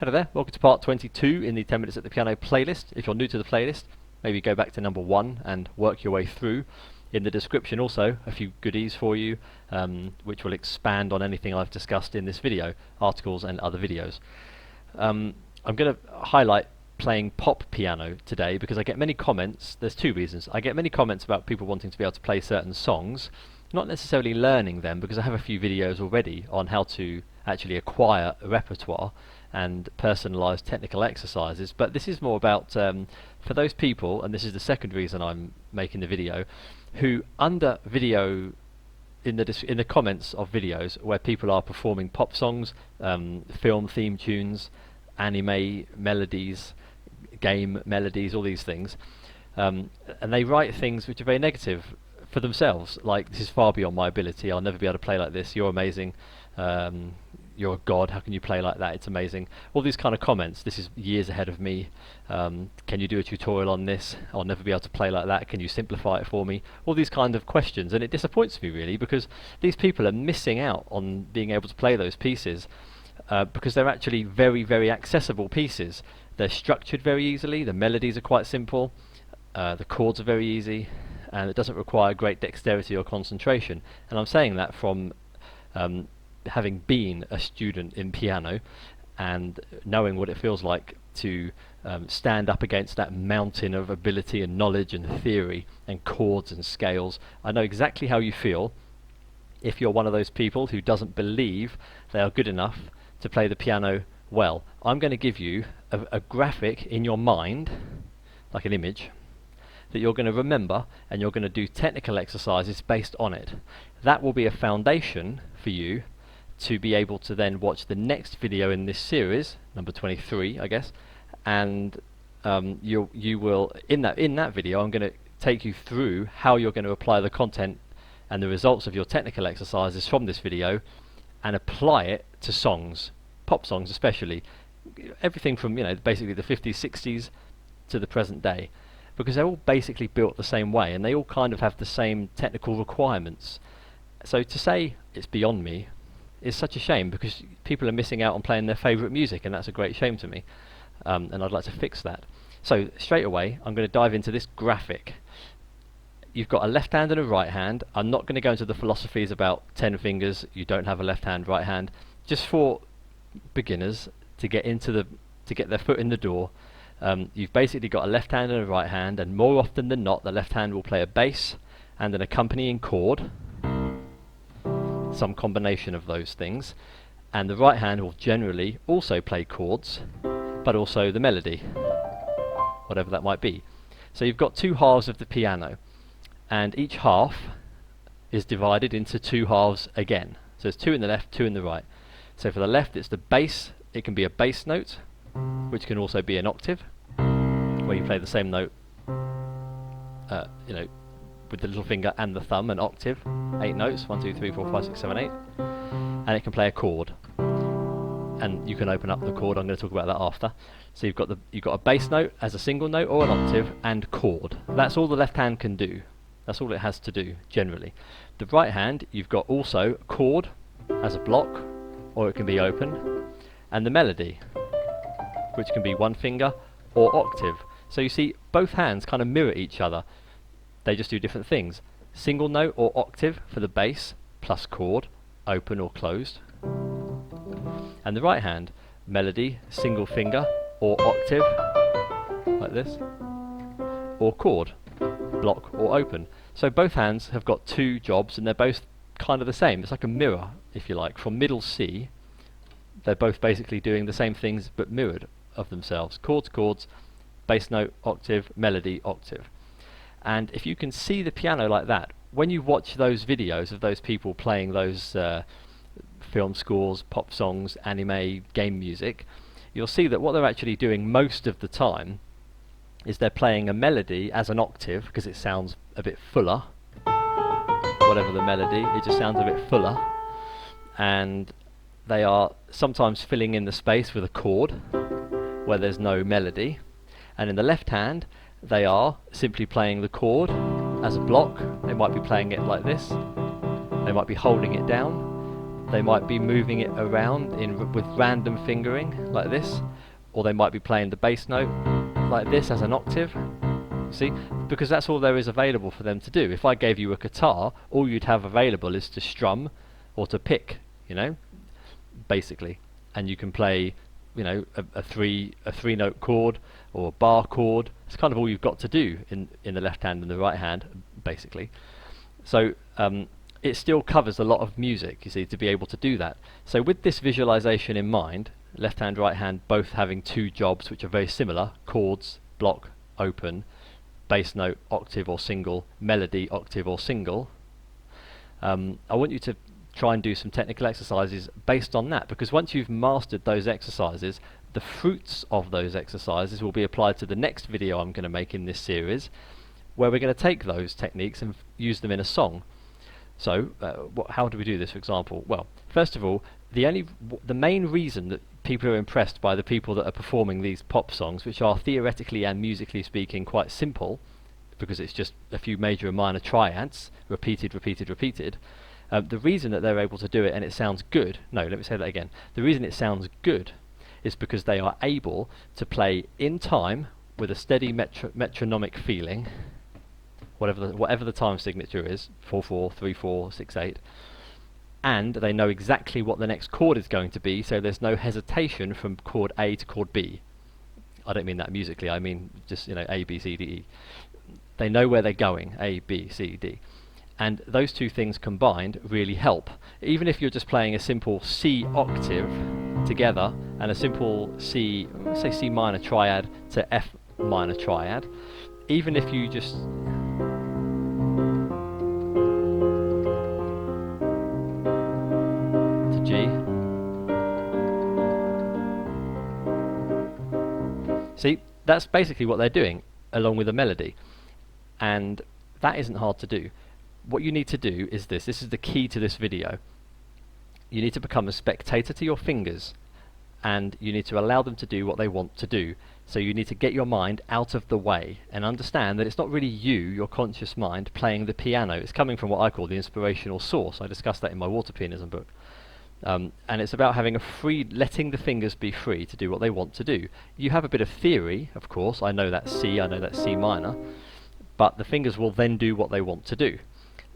Hello there, welcome to part 22 in the 10 Minutes at the Piano playlist. If you're new to the playlist, maybe go back to number 1 and work your way through. In the description also, a few goodies for you, which will expand on anything I've discussed in this video, articles and other videos. I'm going to highlight playing pop piano today because I get many comments. There's two reasons. I get many comments about people wanting to be able to play certain songs, not necessarily learning them, because I have a few videos already on how to actually acquire a repertoire and personalised technical exercises, but this is more about for those people, and this is the second reason I'm making the video, who under video in the comments of videos where people are performing pop songs, film theme tunes, anime melodies, game melodies, all these things, and they write things which are very negative for themselves, like, this is far beyond my ability, I'll never be able to play like this, you're amazing, you're a god, how can you play like that, it's amazing. All these kind of comments, this is years ahead of me, can you do a tutorial on this, I'll never be able to play like that, can you simplify it for me, all these kind of questions. And it disappoints me really, because these people are missing out on being able to play those pieces, because they're actually very, very accessible pieces. They're structured very easily, the melodies are quite simple, the chords are very easy, and it doesn't require great dexterity or concentration. And I'm saying that from having been a student in piano and knowing what it feels like to stand up against that mountain of ability and knowledge and theory and chords and scales. I know exactly how you feel if you're one of those people who doesn't believe they are good enough to play the piano well. I'm going to give you a graphic in your mind, like an image, that you're going to remember, and you're going to do technical exercises based on it. That will be a foundation for you to be able to then watch the next video in this series, number 23 I guess, and you will, in that video I'm going to take you through how you're going to apply the content and the results of your technical exercises from this video and apply it to songs, pop songs especially, everything from, basically the 50s, 60s to the present day, because they're all basically built the same way and they all kind of have the same technical requirements. So to say it's beyond me is such a shame, because people are missing out on playing their favourite music, and that's a great shame to me, and I'd like to fix that. So straight away I'm going to dive into this graphic. You've got a left hand and a right hand. I'm not going to go into the philosophies about 10 fingers, you don't have a left hand, right hand, just for beginners to get their foot in the door. You've basically got a left hand and a right hand, and more often than not the left hand will play a bass and an accompanying chord, some combination of those things, and the right hand will generally also play chords, but also the melody, whatever that might be. So you've got two halves of the piano, and each half is divided into two halves again. So there's two in the left, two in the right. So for the left it's the bass, it can be a bass note, which can also be an octave, where you play the same note, with the little finger and the thumb, an octave, 8 notes, 1, 2, 3, 4, 5, 6, 7, 8, and it can play a chord. And you can open up the chord, I'm going to talk about that after. So you've got a bass note as a single note or an octave, and chord. That's all the left hand can do. That's all it has to do generally. The right hand, you've got also chord as a block, or it can be open, and the melody, which can be one finger or octave. So you see both hands kind of mirror each other, they just do different things. Single note or octave for the bass, plus chord, open or closed. And the right hand, melody, single finger or octave, like this, or chord, block or open. So both hands have got two jobs and they're both kind of the same. It's like a mirror, if you like. From middle C, they're both basically doing the same things but mirrored of themselves. Chords, chords, bass note, octave, melody, octave. And if you can see the piano like that, when you watch those videos of those people playing those film scores, pop songs, anime, game music, you'll see that what they're actually doing most of the time is they're playing a melody as an octave, because it sounds a bit fuller, whatever the melody, it just sounds a bit fuller, and they are sometimes filling in the space with a chord where there's no melody. And in the left hand they are simply playing the chord as a block. They might be playing it like this, they might be holding it down, they might be moving it around with random fingering like this, or they might be playing the bass note like this as an octave. See, because that's all there is available for them to do. If I gave you a guitar, all you'd have available is to strum or to pick, you know, basically, and you can play, you know, a three note chord or a bar chord. It's kind of all you've got to do in the left hand and the right hand, basically. So it still covers a lot of music, you see, to be able to do that. So with this visualization in mind, left hand, right hand both having two jobs which are very similar: chords, block, open, bass note, octave or single, melody, octave or single. I want you to try and do some technical exercises based on that, because once you've mastered those exercises, the fruits of those exercises will be applied to the next video I'm going to make in this series, where we're going to take those techniques and use them in a song. So how do we do this, for example? Well, first of all, the main reason that people are impressed by the people that are performing these pop songs, which are theoretically and musically speaking quite simple, because it's just a few major and minor triads, repeated, repeated, repeated. The reason that they're able to do it and it sounds good, no, let me say that again. The reason it sounds good is because they are able to play in time with a steady metronomic feeling, whatever the time signature is, 4/4, 3/4, 6/8, and they know exactly what the next chord is going to be, so there's no hesitation from chord A to chord B. I don't mean that musically, I mean just, you know, A, B, C, D, E. They know where they're going, A, B, C, D. And those two things combined really help. Even if you're just playing a simple C octave together and a simple C, say C minor triad to F minor triad, even if you just to G. See, that's basically what they're doing along with a melody, and that isn't hard to do. What you need to do is this is the key to this video. You need to become a spectator to your fingers, and you need to allow them to do what they want to do. So you need to get your mind out of the way and understand that it's not really you, your conscious mind, playing the piano. It's coming from what I call the inspirational source. I discussed that in my water pianism book. And it's about having letting the fingers be free to do what they want to do. You have a bit of theory, of course. I know that's C, I know that's C minor, but the fingers will then do what they want to do.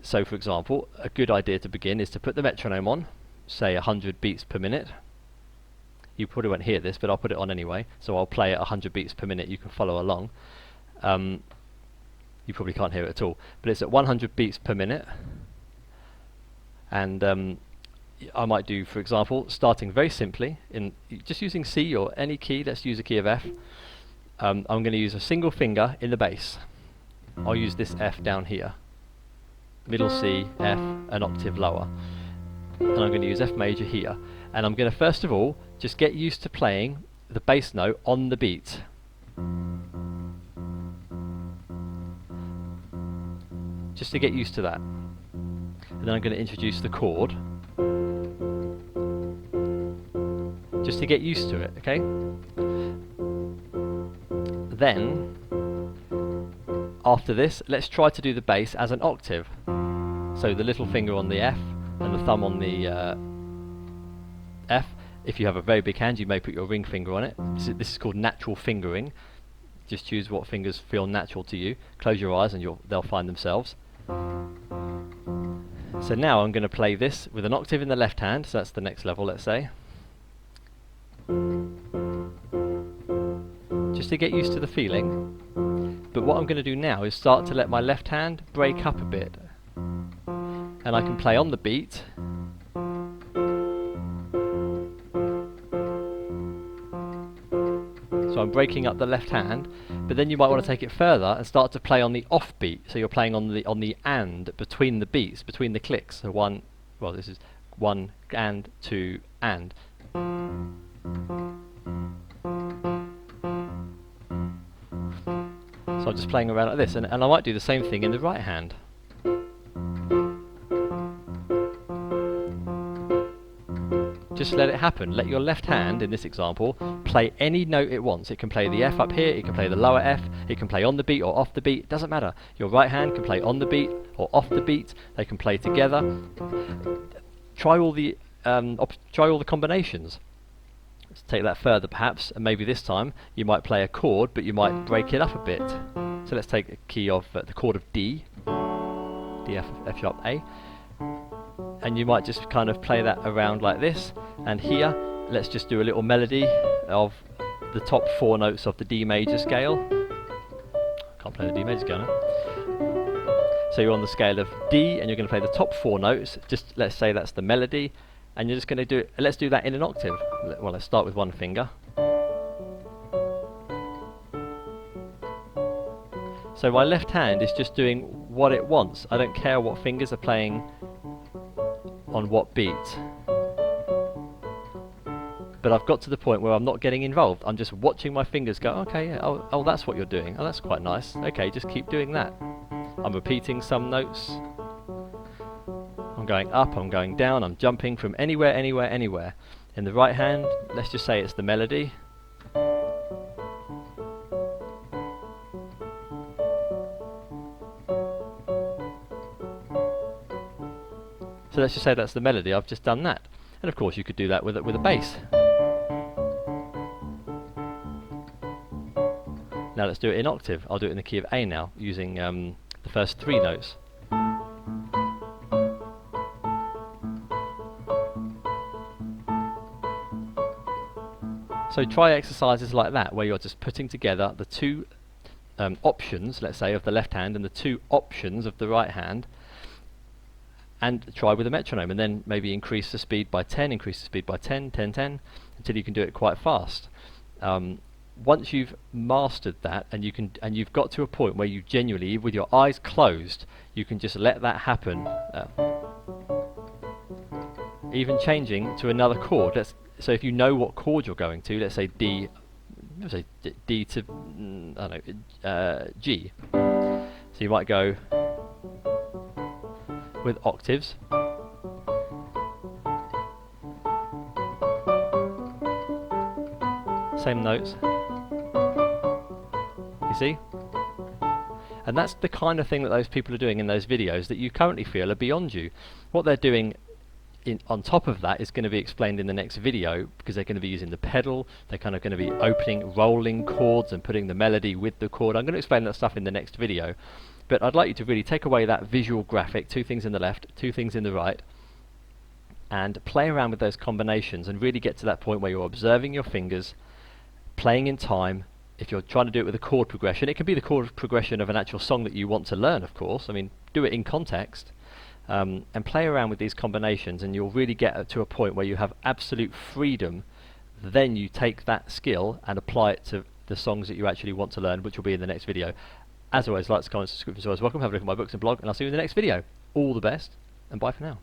So for example, a good idea to begin is to put the metronome on, say 100 beats per minute. You probably won't hear this, but I'll put it on anyway, so I'll play at 100 beats per minute, you can follow along. You probably can't hear it at all, but it's at 100 beats per minute, and I might do, for example, starting very simply, just using C or any key. Let's use a key of F. I'm going to use a single finger in the bass. I'll use this F down here. Middle C, F, an octave lower. And I'm going to use F major here. And I'm going to first of all just get used to playing the bass note on the beat. Just to get used to that. And then I'm going to introduce the chord. Just to get used to it, okay? Then, after this, let's try to do the bass as an octave. So the little finger on the F and the thumb on the F. If you have a very big hand, you may put your ring finger on it. This is called natural fingering. Just choose what fingers feel natural to you. Close your eyes and they'll find themselves. So now I'm going to play this with an octave in the left hand, so that's the next level, let's say. Just to get used to the feeling. But what I'm going to do now is start to let my left hand break up a bit. And I can play on the beat. So I'm breaking up the left hand, but then you might want to take it further and start to play on the off beat. So you're playing on the and between the beats, between the clicks. So one, well, this is one and two and. So I'm just playing around like this, and I might do the same thing in the right hand. Just let it happen. Let your left hand, in this example, play any note it wants. It can play the F up here, it can play the lower F, it can play on the beat or off the beat, it doesn't matter. Your right hand can play on the beat or off the beat, they can play together. Try all the try all the combinations. Let's take that further perhaps, and maybe this time you might play a chord, but you might break it up a bit. So let's take a key of the chord of D, D, F sharp, A, and you might just kind of play that around like this, and here let's just do a little melody of the top 4 notes of the D major scale. Can't play the D major scale now. So you're on the scale of D and you're going to play the top 4 notes, just let's say that's the melody, and you're just going to do it, let's do that in an octave. Well, let's start with one finger. So my left hand is just doing what it wants. I don't care what fingers are playing on what beat. But I've got to the point where I'm not getting involved. I'm just watching my fingers go, okay, yeah, oh, that's what you're doing. Oh, that's quite nice. Okay, just keep doing that. I'm repeating some notes. I'm going up, I'm going down, I'm jumping from anywhere, anywhere, anywhere. In the right hand, let's just say it's the melody. So let's just say that's the melody, I've just done that. And of course you could do that with a bass. Now let's do it in octave. I'll do it in the key of A now, using the first 3 notes. So try exercises like that, where you're just putting together the 2 options, let's say, of the left hand and the 2 options of the right hand, and try with a metronome, and then maybe increase the speed by 10, increase the speed by 10, 10, 10, until you can do it quite fast. Once you've mastered that, and you've got to a point where you genuinely, with your eyes closed, you can just let that happen. Even changing to another chord. So if you know what chord you're going to, let's say D, let's say D to I don't know, G. So you might go with octaves. Same notes. You see? And that's the kind of thing that those people are doing in those videos that you currently feel are beyond you. What they're doing on top of that is going to be explained in the next video, because they're going to be using the pedal, they're kind of going to be opening, rolling chords and putting the melody with the chord. I'm going to explain that stuff in the next video, but I'd like you to really take away that visual graphic, 2 things in the left, 2 things in the right, and play around with those combinations and really get to that point where you're observing your fingers, playing in time. If you're trying to do it with a chord progression, it can be the chord progression of an actual song that you want to learn, of course. I mean, do it in context. And play around with these combinations, and you'll really get to a point where you have absolute freedom. Then you take that skill and apply it to the songs that you actually want to learn, which will be in the next video. As always, likes, comments, subscriptions, always welcome. Have a look at my books and blog, and I'll see you in the next video. All the best, and bye for now.